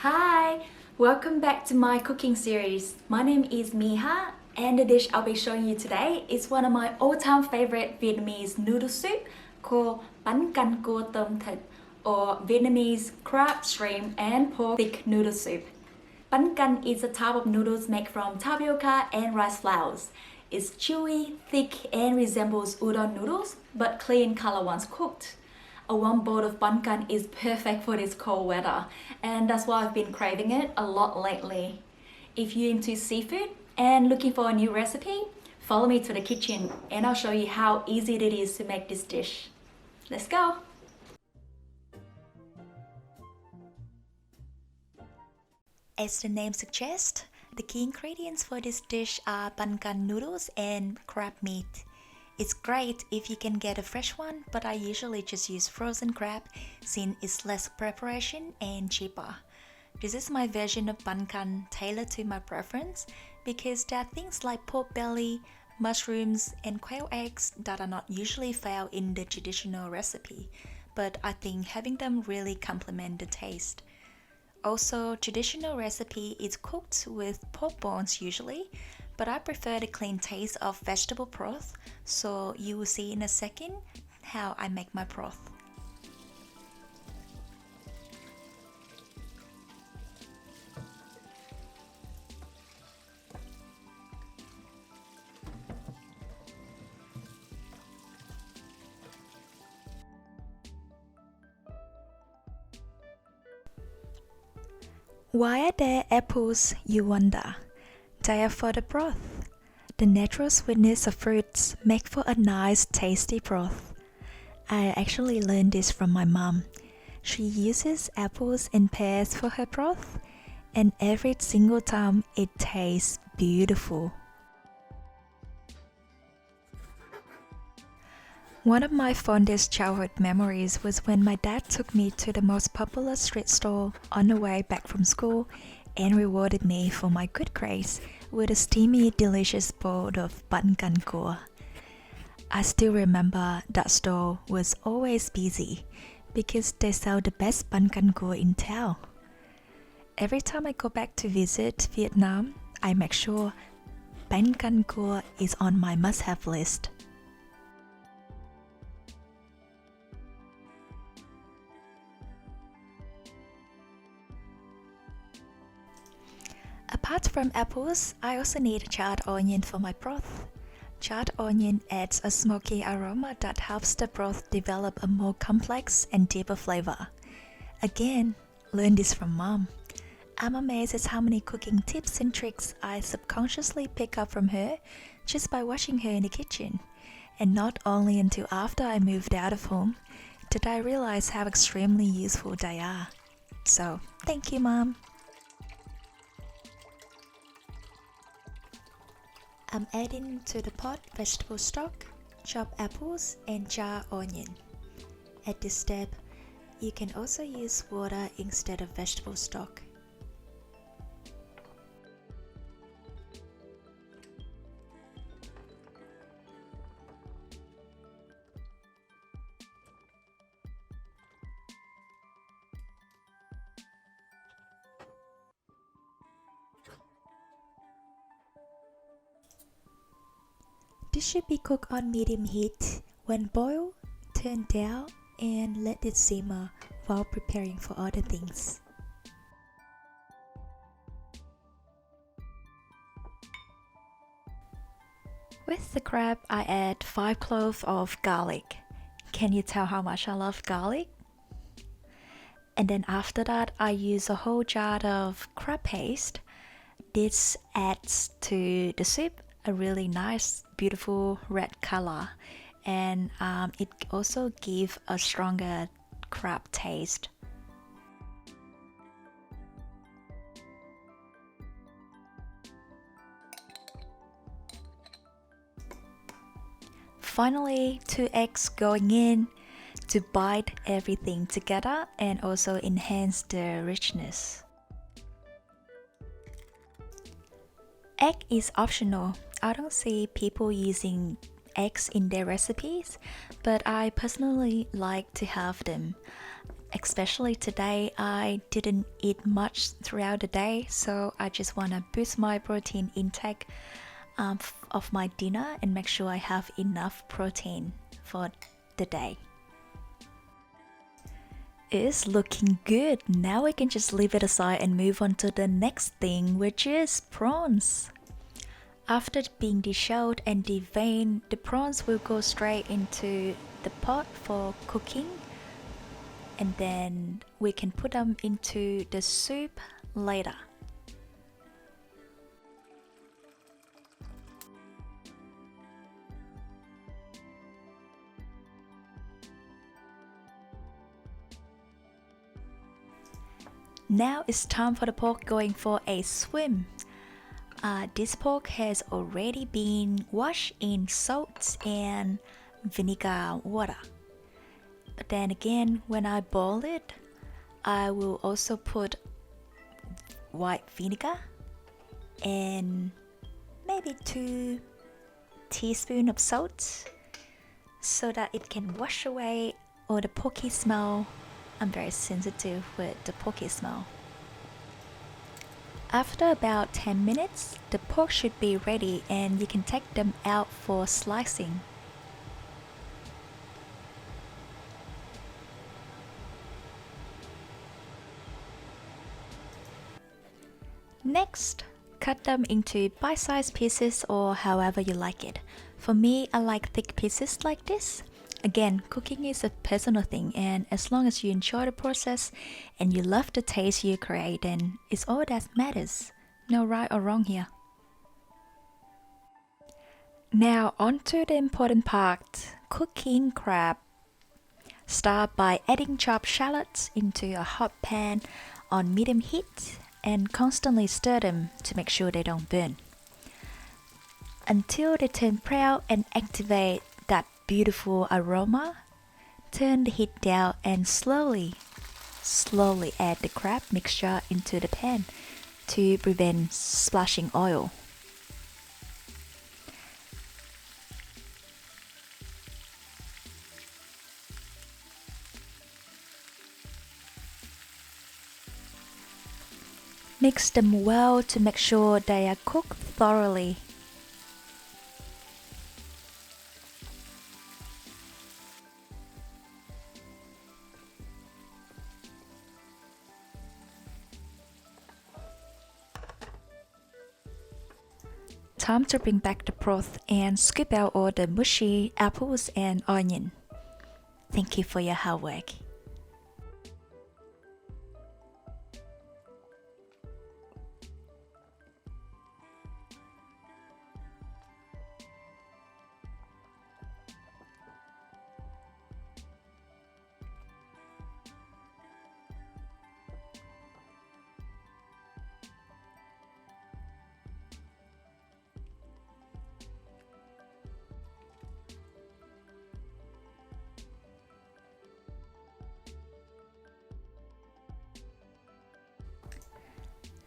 Hi! Welcome back to my cooking series. My name is Miha and the dish I'll be showing you today is one of my all-time favorite Vietnamese noodle soup called Bánh Canh cua tôm thịt or Vietnamese crab, shrimp and pork thick noodle soup. Bánh Canh is a type of noodles made from tapioca and rice flours. It's chewy, thick and resembles udon noodles but clear in color once cooked. A warm bowl of Banh Canh is perfect for this cold weather and that's why I've been craving it a lot lately. If you're into seafood and looking for a new recipe, follow me to the kitchen and I'll show you how easy it is to make this dish. Let's go! As the name suggests, the key ingredients for this dish are Banh Canh noodles and crab meat. It's great if you can get a fresh one, but I usually just use frozen crab since it's less preparation and cheaper. This is my version of Banh Canh tailored to my preference because there are things like pork belly, mushrooms and quail eggs that are not usually found in the traditional recipe, but I think having them really complement the taste. Also, traditional recipe is cooked with pork bones usually, but I prefer the clean taste of vegetable broth, so you will see in a second how I make my broth. Why are there apples, you wonder? They are for the broth. The natural sweetness of fruits make for a nice tasty broth. I actually learned this from my mom. She uses apples and pears for her broth, and every single time it tastes beautiful. One of my fondest childhood memories was when my dad took me to the most popular street stall on the way back from school and rewarded me for my good grades with a steamy, delicious bowl of Bánh Canh cua. I still remember that stall was always busy because they sell the best Bánh Canh cua in town. Every time I go back to visit Vietnam, I make sure Bánh Canh cua is on my must-have list. Apart from apples, I also need charred onion for my broth. Charred onion adds a smoky aroma that helps the broth develop a more complex and deeper flavor. Again, learned this from mom. I'm amazed at how many cooking tips and tricks I subconsciously pick up from her just by watching her in the kitchen. And not only until after I moved out of home did I realize how extremely useful they are. So, thank you, Mom. I'm adding to the pot vegetable stock, chopped apples and charred onion. At this step, you can also use water instead of vegetable stock. This should be cooked on medium heat. When boiled, turn down and let it simmer while preparing for other things. With the crab, I add 5 cloves of garlic. Can you tell how much I love garlic? And then after that, I use a whole jar of crab paste. This adds to the soup a really nice, beautiful red color, and it also gives a stronger crab taste. Finally, 2 eggs going in to bind everything together and also enhance the richness. Egg is optional. I don't see people using eggs in their recipes, but I personally like to have them. Especially today, I didn't eat much throughout the day, so I just want to boost my protein intake of my dinner and make sure I have enough protein for the day. It's looking good. Now we can just leave it aside and move on to the next thing, which is prawns. After being deshelled and deveined, the prawns will go straight into the pot for cooking, and then we can put them into the soup later. Now it's time for the pork going for a swim. This pork has already been washed in salt and vinegar water. But then again, when I boil it, I will also put white vinegar and maybe 2 teaspoons of salt so that it can wash away all the porky smell. I'm very sensitive with the porky smell. After about 10 minutes, the pork should be ready and you can take them out for slicing. Next, cut them into bite-sized pieces or however you like it. For me, I like thick pieces like this. Again, cooking is a personal thing, and as long as you enjoy the process and you love the taste you create, then it's all that matters. No right or wrong here. Now on to the important part, cooking crab. Start by adding chopped shallots into a hot pan on medium heat and constantly stir them to make sure they don't burn until they turn brown and activate that beautiful aroma. Turn the heat down and slowly add the crab mixture into the pan to prevent splashing oil. Mix them well to make sure they are cooked thoroughly. Time to bring back the broth and scoop out all the mushy apples and onion. Thank you for your hard work.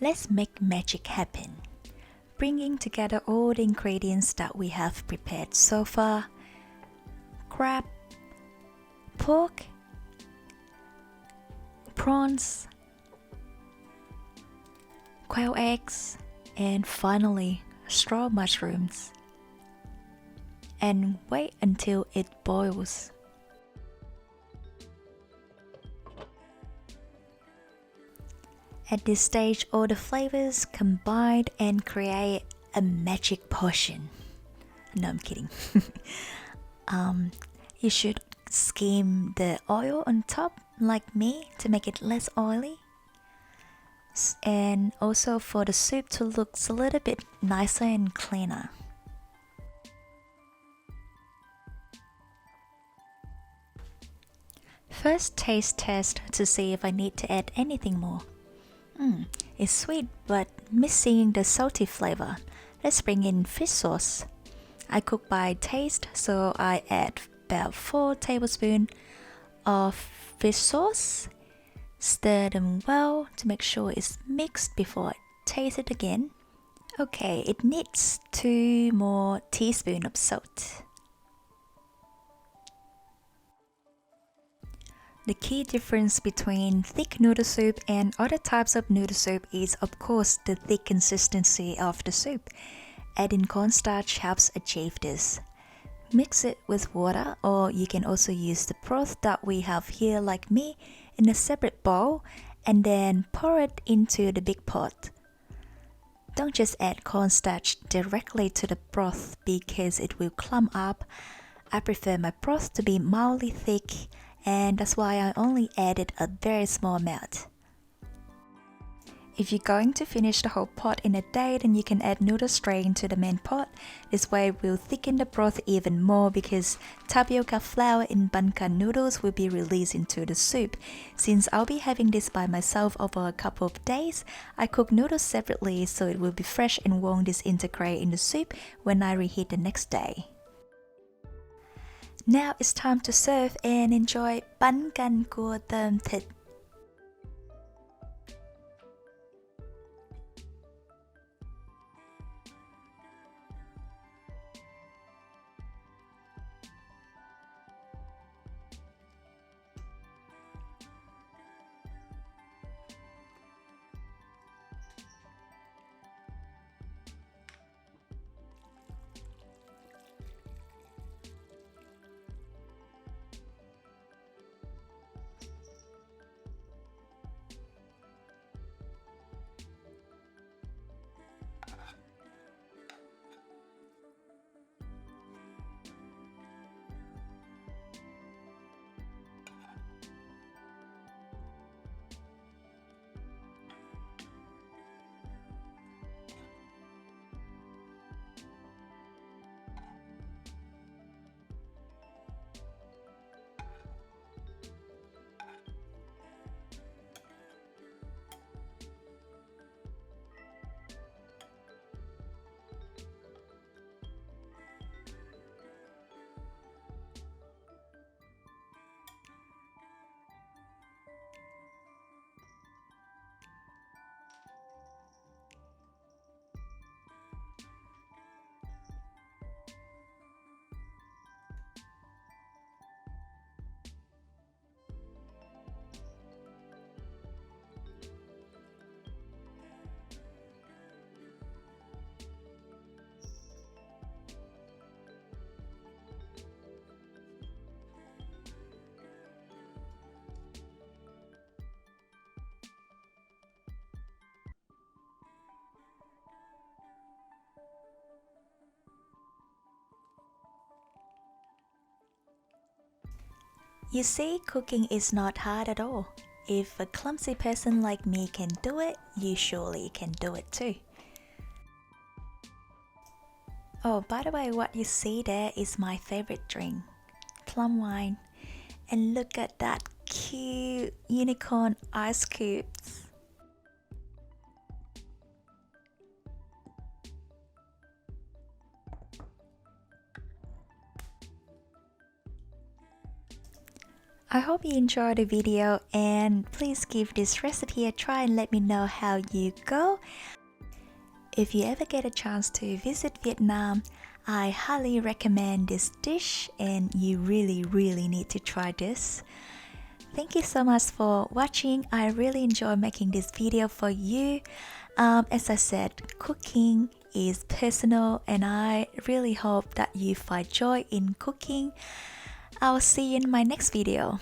Let's make magic happen. Bringing together all the ingredients that we have prepared so far: crab, pork, prawns, quail eggs, and finally straw mushrooms. And wait until it boils. At this stage, all the flavors combine and create a magic potion. No, I'm kidding. You should skim the oil on top like me to make it less oily. And also for the soup to look a little bit nicer and cleaner. First taste test to see if I need to add anything more. It's sweet but missing the salty flavor. Let's bring in fish sauce. I cook by taste, so I add about 4 tablespoons of fish sauce. Stir them well to make sure it's mixed before I taste it again. Okay, it needs 2 more teaspoons of salt. The key difference between thick noodle soup and other types of noodle soup is of course the thick consistency of the soup. Adding cornstarch helps achieve this. Mix it with water, or you can also use the broth that we have here like me in a separate bowl and then pour it into the big pot. Don't just add cornstarch directly to the broth because it will clump up. I prefer my broth to be mildly thick, and that's why I only added a very small amount. If you're going to finish the whole pot in a day, then you can add noodles straight into the main pot. This way it will thicken the broth even more because tapioca flour in Banh Canh noodles will be released into the soup. Since I'll be having this by myself over a couple of days, I cook noodles separately so it will be fresh and won't disintegrate in the soup when I reheat the next day. Now it's time to serve and enjoy Banh Canh cua tôm thịt. You see, cooking is not hard at all. If a clumsy person like me can do it, you surely can do it too. Oh, by the way, what you see there is my favorite drink, plum wine. And look at that cute unicorn ice cubes. I hope you enjoyed the video, and please give this recipe a try and let me know how you go. If you ever get a chance to visit Vietnam, I highly recommend this dish and you really need to try this. Thank you so much for watching. I really enjoy making this video for you. As I said, cooking is personal and I really hope that you find joy in cooking. I'll see you in my next video.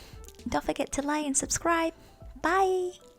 Don't forget to like and subscribe. Bye!